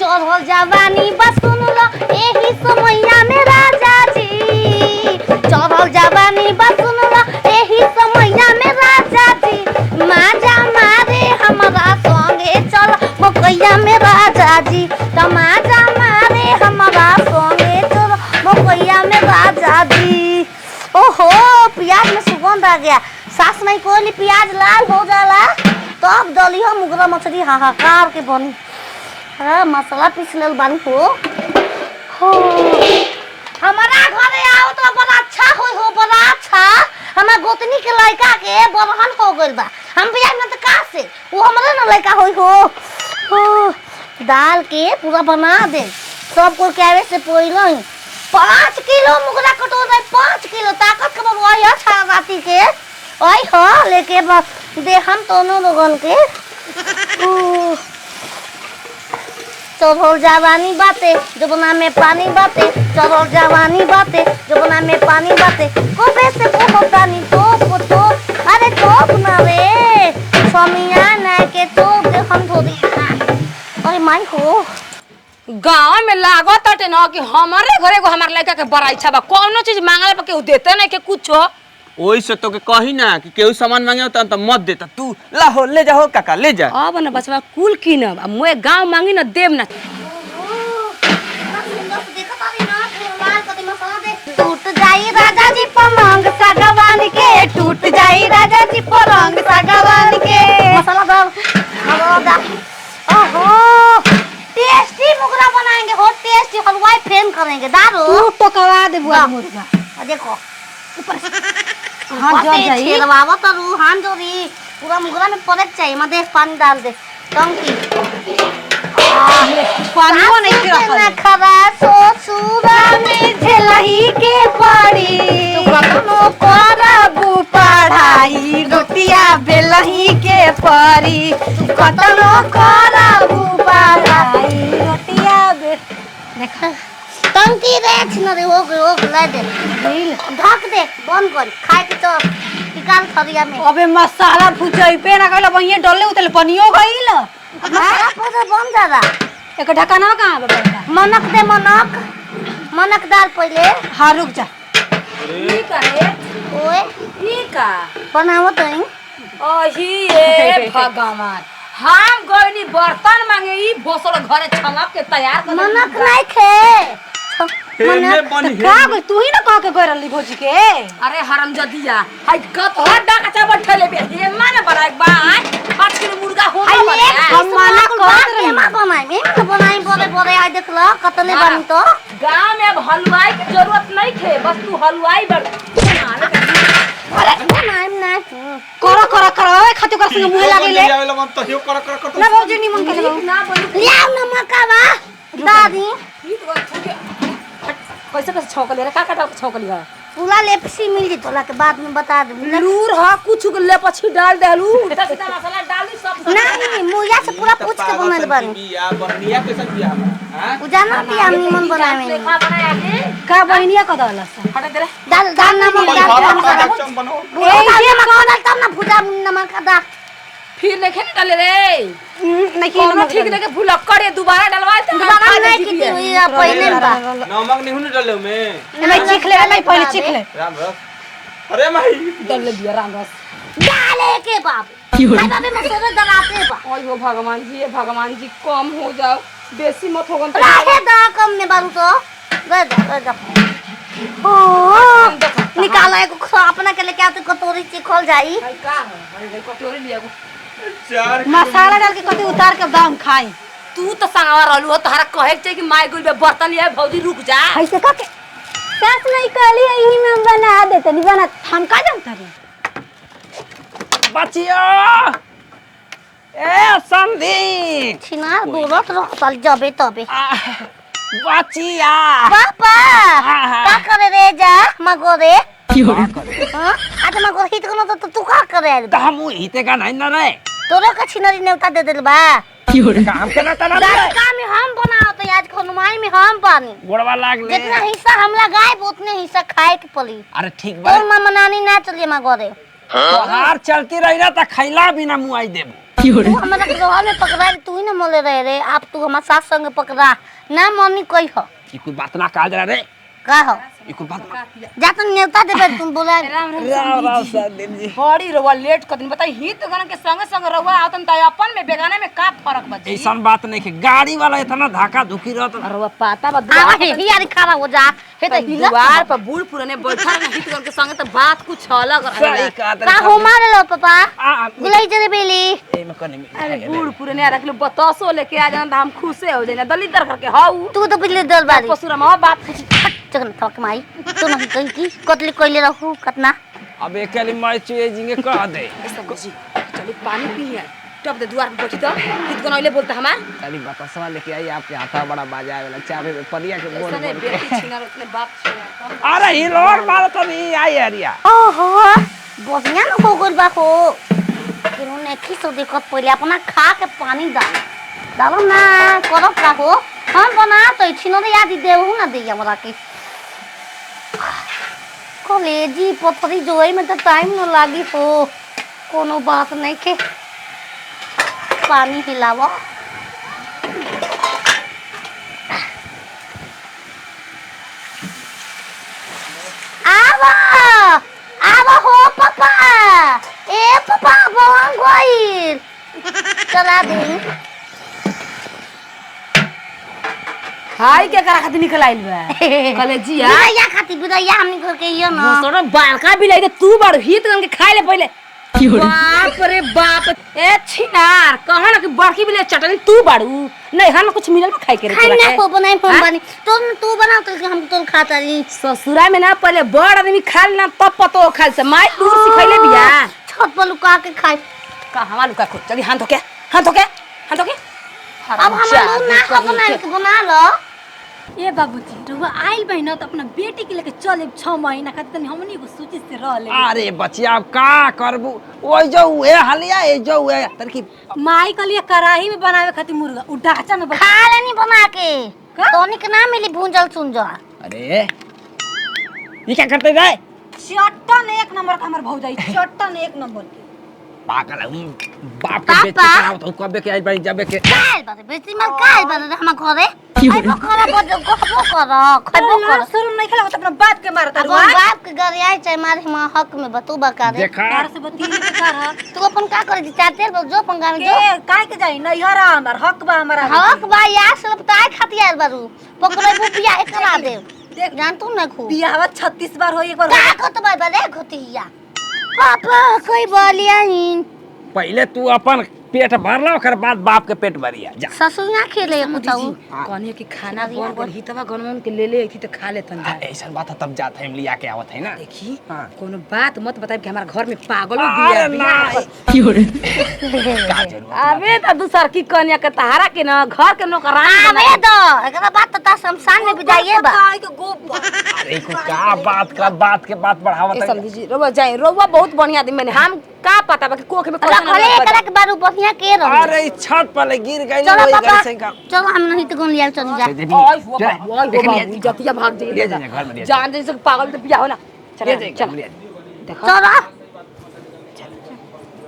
चढ़ल जवानी बस सुन लो एही समैया में राजा जी चढ़ल जवानी बस सुन लो एही समैया में राजा जी माजा मारे हमारा संगे चल मकैया में राजा जी तमाजा मारे हमारा संगे चल मकैया में राजा जी। ओहो प्याज में सुगंध आ गया। सास नहीं कोई प्याज लाल हो जाला तब दली हो मुगरा मछली हाहाकार के बनी। मसाला पीस लेल बानी हो हमारा घरे आओ तो बड़ा अच्छा हो बड़ा अच्छा। हमार गोतनी के लड़का के बरहन हो गइल बा हम भी आई न त का से वो हमरे न लड़का होई हो दाल के पूरा बना दे सब को के आवे से पहले 5 किलो मुगरा कटो दे 5 किलो ताकत के बबुआ अच्छा राती के ओई हो लेके दे हम दोनों लोगन के चढ़ल जवानी बाते जबना में पानी बाते चढ़ल जवानी बाते जबना में पानी बाते कोबे से पोतानी तो अरे तो ना रे समिया ना के तो हम थोड़ी अरे माई हो गांव में लागत अटे न कि हमारे घरे को हमार लड़का के बड़ा इच्छा बा कोनो चीज मांगला पर केहू देते नहीं के कुछो ओई से तो के कही ना कि केहू सामान मांगे त मत देता तू ला हो ले जा हो काका ले जा अब न बचवा कुल कीनब आ मोए गांव मांगी न देब ना टूट जाई राजा जी पलंग सागवान के टूट जाई राजा जी पलंग सागवान के मसाला डाल ओहो टेस्टी मुगरा बनाएंगे हो टेस्टी हलवाई फेन करेंगे दारू तू पकवा दे बुआ मोटवा देखो ऊपर हां जल जाई छेड़वावा तरू हां जोरी पूरा मुगरा में पलट चाहिए मैं देख पानी डाल दे टंकी पानीओ नहीं रखल ना खरा ससुरा में झेलही के पड़ी कखनो करबू पढ़ाई रोटिया बेलही के पड़ी कखनो करबू पढ़ाई रोटिया बे देख टंकी रे न रे हो ले दे ढक दे बंद कर खाए के तो निकाल थरिया में अबे मसाला भुजई पे ना कहला बहिए डले उतले पनियो गइल मसाला पूरा बन जाला एक ढक्कना कहां बे बेटा मनक दे मनक डाल पहले हां रुक जा ई करे ओए ई का बनावो तो ओही ए भगवान हम गइनी बर्तन मांगे ई बोसड़ घरे छलक के तैयार कर मनक नहीं खे हेने बनी का गई तू ही ना कह के गइल रही भोजी के अरे हरामजादिया हाय गत हो डाका चावल ठेले बे हे माने बड़ा एक बार 5 किलो मुर्गा हो हम माना कर के मा बनाई बोले आ देख ल कतले बनी तो गांव में अब हलवाई की जरूरत नहीं थे बस तू हलवाई बन अरे ना करो खाते कर संग मुंह लागे ले आवेला मन तो हियो कर ना भौजी निमन के ना बोल लिया नमक बा दादी कैसे छौकले रे का छौकली है पूरा लेपसी मिल जी तोला के बाद में बता दे लूर हा कुछ के ले पछी डाल देलू सीधा मसाला डाल दी सब नहीं मुया से पूरा पूछ के बनल बनी बिया बनिया कैसे बिया हां उजाना पिया निमन बनावे में खा बनाया के का बहनिया क दला हटा दे रे दाल नमक डाल बनो ए ये मकान तब ना भुजा नमक दा फिर लेखे नहीं डाले रे नहीं ठीक लेके भूल करे दोबारा डलवाए थे दोबारा नहीं की हुई पहले बा नमक नहीं होने डाले में मैं चीख ले मैं पहले चीख ले राम रस अरे माई डाल ले दिया राम रस डाले के बाबू भाई बाबे मसोरे डलाते बा ओए हो भगवान जी कम हो जाओ बेसी मत होगन रहे दा कम में बारू तो गए जा ओ निकाला एक अपना के लेके आते कटोरी चिखल जाई भाई का है कटोरी लिया चार मसाला डाल के कति उतार के दाम खाई तू तो संगवा रहलू हो तहरा कहे के कि माय गुल में बर्तन लिया भौजी रुक जा ऐसे का के सास नहीं कहली यही में बना दे तनी बना हम का जानता रे बचिया ए संधी छिनार बोलत रह साल जबे तबे बचिया पापा का करे रे जा मगोरे हां आज मगोरे हित कोनो तो तू का करे रे हम हिते का नहीं ना रे तोरे का छिनारी नेवता दे देल बा काम करना तना काम में हम बनाओ तो आज खनुमाई में हम पानी गोड़वा लाग ले जितना हिस्सा हम लगाए उतने हिस्सा खाए के पड़ी अरे ठीक बा तोर मामा नानी ना चलिए मगोरे तोहार चलती रही ना त खैला बिना मुआई देबो तू हमारा घर में पकड़ा रे, तू ही ना मोले रहे रे। आप तू हमारे सास संग पकड़ा ना मम्मी कोई हो ई कोई बात ना कहा जरा रे, का हो ई कोई बात ना। जा तो न्योता देबे तुम बोला राम राम सादिन जी। बड़ी रउआ लेट कर दिन बताई हित गन के संग संग रउआ आवतन त अपन में बेगाने में का फर्क बची। ऐसन बात नहीं कि गाड़ी वाला इतना धक्का धुकी रहत। रउआ पाता बा आवा हे यार खड़ा हो जा हे तो हिला द्वार पर बूढ़ पुराने बैठा ना हित गन के संग त बात कुछ अलग सही रहे। कहा का हो मारे लो पापा आ गुलाई जरे बेली ए में कने में अरे बूढ़ पुराने रख लो बतासो लेके आ जान त हम खुशे हो जाना दलिदर करके हाउ तू तो बिजली दल बारी पसुरा में बात कुछ जगन थक माई तू नहीं कही की कतली कोइले रहू कतना अब एकली मैं चुए जिंगे कह दे। सब जी चलो पानी पी है टप दे द्वार पे बैठी तो हित गन आइले बोलता हमार अरे बतासवा लेके आई आपके हाथा बड़ा बाजा वाला चाबे में परिया के बोल सने बोल बेटी छीना अपने बाप छीना। अरे हिलोर मार तो नहीं आई अरिया। ओहो बसिया न हो गइल बा हो किनु ने खिसो देखत पहिले अपना खा के पानी डालो ना करो का हो हम बना तो छिनो रे याद देहु ना दे हमरा के कॉलेजी पथरी जोई में तो टाइम न लागी हो कोनो बात नहीं के पानी हिलावा आवा आवा हो पापा ए पापा बहन गोइल चला दे हाय के करा खातिर निकल आइल बा कॉलेजिया बिदैया खाती बिदैया हमनी घर के यो न मोसड़ा बालका भी लई तू बाड़ हित गन के खाए ले पहले बाप रे बाप ए छिनार कहा ना कि बड़की भी ले चटनी तू बाड़ू नहीं हम कुछ मिलल खाए के रे खाना को बनाई हम बनी तू बना तो हम तो खाता रही ससुरा में ना पहले बड़ आदमी खा ना तब पतो खाल से माई दूर सिखैले बिया छत पर लुका के खाए का हवा लुका खो चली हाथ धोके हाथ धोके हाथ धोके अब हम ना बना लो ए बाबूजी रउआ आइल बहिन त अपना बेटी के लेके चले 6 महीना खातिर तनी हमनी को सोचे से रह ले। अरे बचिया अब का करबू ओइ जो ए हलिया ए जो ए तरकी माई के लिए कढ़ाई में बनावे खातिर मुर्गा उ ढांचा में खा लेनी बना के तोनी के ना मिली भूंजल सुंजल। अरे ये क्या करते रे चट्टन एक नंबर का हमर भौजाई चट्टन एक नंबर के पागल हूं बाप के बेटी का तो कबे के आई भाई जबे के काल बारे बेटी मल काल बारे हम घरे आई बकरा बजो कहबो कर खबो कर शर्म नहीं खेला अपना बात के मारता अब बाप के घर आई चाहे मारे हम हक में बतू बका दे देखा घर से बती के कर तू अपन का करे चाहते जो पंगा में जो के काहे के जाई नहीं हरा हमर हक बा हमरा हक बा यार सब ताय खातियार बारू पकड़े बुपिया एकरा दे देख जान तू ना खू बियाह 36 बार हो एक बार का कत बार बारे घोतिया पापा कोई बोलिया ही पहले तू अपन पेट भरला ओकर बाद बाप के पेट भरिया जा ससुर ना खेले कुछऊ कहने कि खाना बन कर हितवा गनमन के ले ले थी तो खा लेतन जा ऐसा बात है तब जात है हम लिया के आवत है ना देखी हाँ। कोनो बात मत बताई कि हमारे घर में पागल हो अरे बिया ना का जरूरत अबे त दूसर की कन्या के तहारा के ना घर के नौकरानी आवे दो एकरा बात त शमशान में बिजाइए बा काहे के गोप अरे को का बात के बात बढ़ावत है समझी जी रोवा जाए रोवा बहुत बढ़िया आदमी मैंने हम का पता बा कि कोख में रखले एकरा के बारू बढ़िया के रहो अरे छत पर गिर गई चलो वही पापा घर से का चलो हम नहीं तो गोन लिया चल जा ओए हुआ बाबू ओए बाबू जतिया भाग ले जाइए जाइए घर में ले जान जैसे पागल तो बिया हो ना ले चल जाइए चल घर में ले जाइए। देखो चलो